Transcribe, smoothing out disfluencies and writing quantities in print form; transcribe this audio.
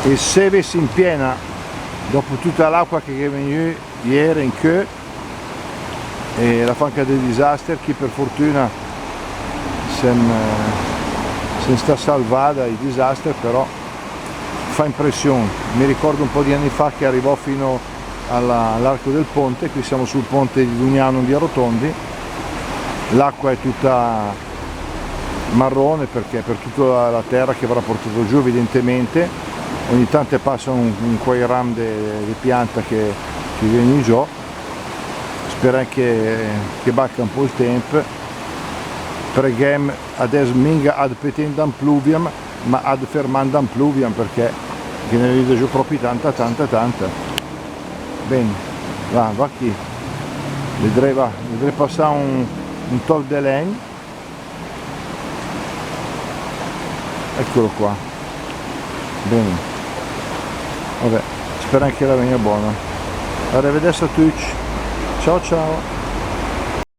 il Seves in piena dopo tutta l'acqua che è venuta ieri in Kö, e la fanca del disastro che per fortuna se sta salvata i disastri, però fa impressione. Mi ricordo un po' di anni fa che arrivò fino all'arco del ponte. Qui siamo sul ponte di Dugnano in via Rotondi, l'acqua è tutta marrone perché per tutta la terra che avrà portato giù evidentemente, ogni tanto passa un quei ram di pianta che viene giù. Spero che bacca un po' il tempo, preghem adesso minga ad petendam pluviam ma ad fermandam pluviam, perché ne vedo giù proprio tanta. Bene, va qui, vedrei passare un tol de legno, eccolo qua. Bene, vabbè, spero che la venga buona. Arrivederci a tutti, ciao.